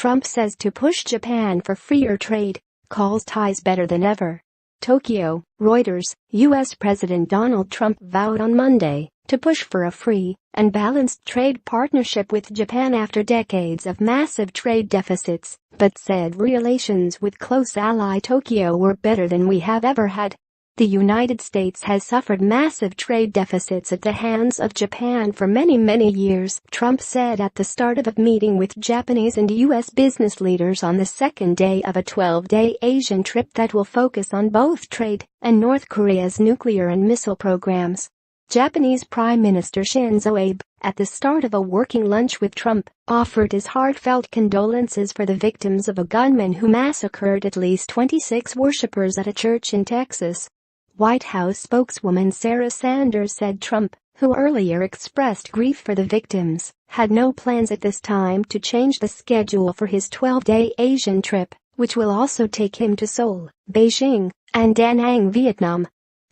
Trump says to push Japan for freer trade, calls ties better than ever. Tokyo, Reuters. U.S. President Donald Trump vowed on Monday to push for a free and balanced trade partnership with Japan after decades of massive trade deficits, but said relations with close ally Tokyo were better than we have ever had. The United States has suffered massive trade deficits at the hands of Japan for many years, Trump said at the start of a meeting with Japanese and U.S. business leaders on the second day of a 12-day Asian trip that will focus on both trade and North Korea's nuclear and missile programs. Japanese Prime Minister Shinzo Abe, at the start of a working lunch with Trump, offered his heartfelt condolences for the victims of a gunman who massacred at least 26 worshippers at a church in Texas. White House spokeswoman Sarah Sanders said Trump, who earlier expressed grief for the victims, had no plans at this time to change the schedule for his 12-day Asian trip, which will also take him to Seoul, Beijing, and Da Nang, Vietnam.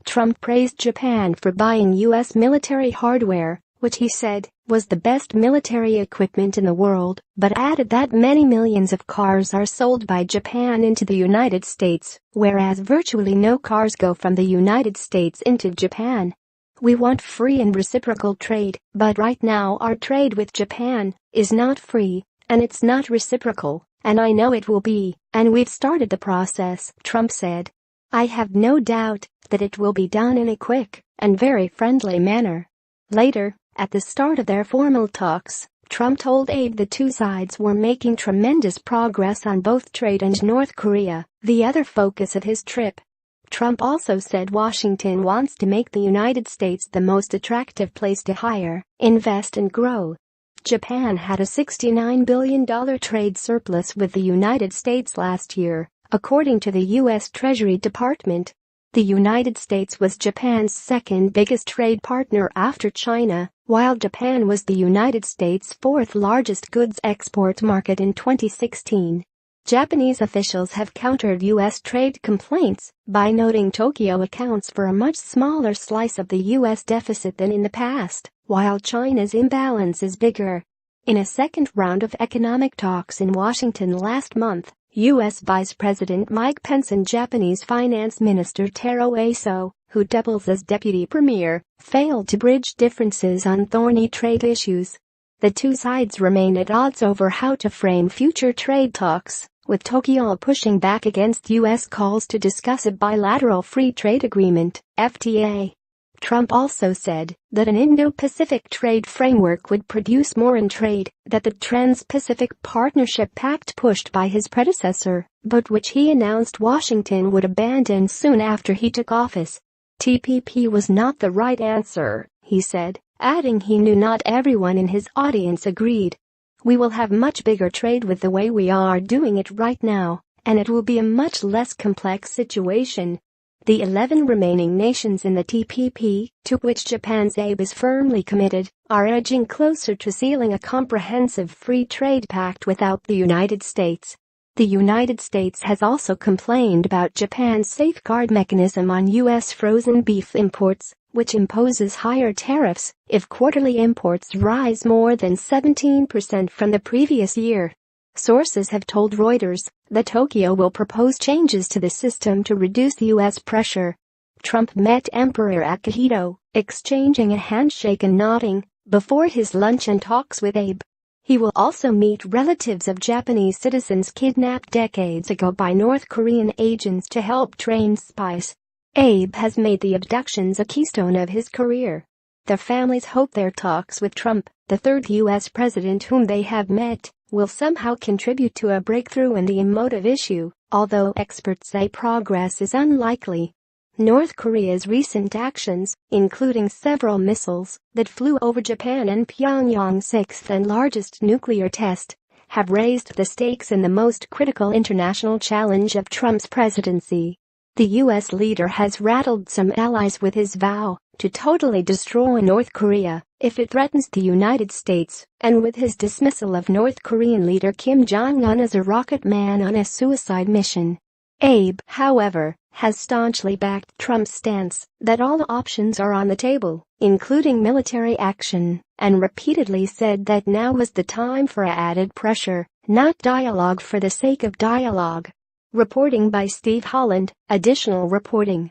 Trump praised Japan for buying U.S. military hardware, which he said was the best military equipment in the world, but added that many millions of cars are sold by Japan into the United States, whereas virtually no cars go from the United States into Japan. We want free and reciprocal trade, but right now our trade with Japan is not free, and it's not reciprocal, and I know it will be, and we've started the process, Trump said. I have no doubt that it will be done in a quick and very friendly manner. Later, at the start of their formal talks, Trump told Abe the two sides were making tremendous progress on both trade and North Korea, the other focus of his trip. Trump also said Washington wants to make the United States the most attractive place to hire, invest and grow. Japan had a $69 billion trade surplus with the United States last year, according to the U.S. Treasury Department. The United States was Japan's second biggest trade partner after China, while Japan was the United States' fourth largest goods export market in 2016. Japanese officials have countered U.S. trade complaints by noting Tokyo accounts for a much smaller slice of the U.S. deficit than in the past, while China's imbalance is bigger. In a second round of economic talks in Washington last month, U.S. Vice President Mike Pence and Japanese Finance Minister Taro Aso, who doubles as deputy premier, failed to bridge differences on thorny trade issues. The two sides remain at odds over how to frame future trade talks, with Tokyo pushing back against U.S. calls to discuss a bilateral free trade agreement, FTA. Trump also said that an Indo-Pacific trade framework would produce more in trade, that the Trans-Pacific Partnership Pact pushed by his predecessor, but which he announced Washington would abandon soon after he took office. TPP was not the right answer, he said, adding he knew not everyone in his audience agreed. We will have much bigger trade with the way we are doing it right now, and it will be a much less complex situation. The 11 remaining nations in the TPP, to which Japan's Abe is firmly committed, are edging closer to sealing a comprehensive free trade pact without the United States. The United States has also complained about Japan's safeguard mechanism on U.S. frozen beef imports, which imposes higher tariffs if quarterly imports rise more than 17% from the previous year. Sources have told Reuters that Tokyo will propose changes to the system to reduce U.S. pressure. Trump met Emperor Akihito, exchanging a handshake and nodding, before his lunch and talks with Abe. He will also meet relatives of Japanese citizens kidnapped decades ago by North Korean agents to help train spies. Abe has made the abductions a keystone of his career. The families hope their talks with Trump, the third U.S. president whom they have met, will somehow contribute to a breakthrough in the emotive issue, although experts say progress is unlikely. North Korea's recent actions, including several missiles that flew over Japan and Pyongyang's sixth and largest nuclear test, have raised the stakes in the most critical international challenge of Trump's presidency. The U.S. leader has rattled some allies with his vow to totally destroy North Korea if it threatens the United States, and with his dismissal of North Korean leader Kim Jong-un as a rocket man on a suicide mission. Abe, however, has staunchly backed Trump's stance that all options are on the table, including military action, and repeatedly said that now was the time for added pressure not dialogue for the sake of dialogue. Reporting by Steve Holland. Additional reporting.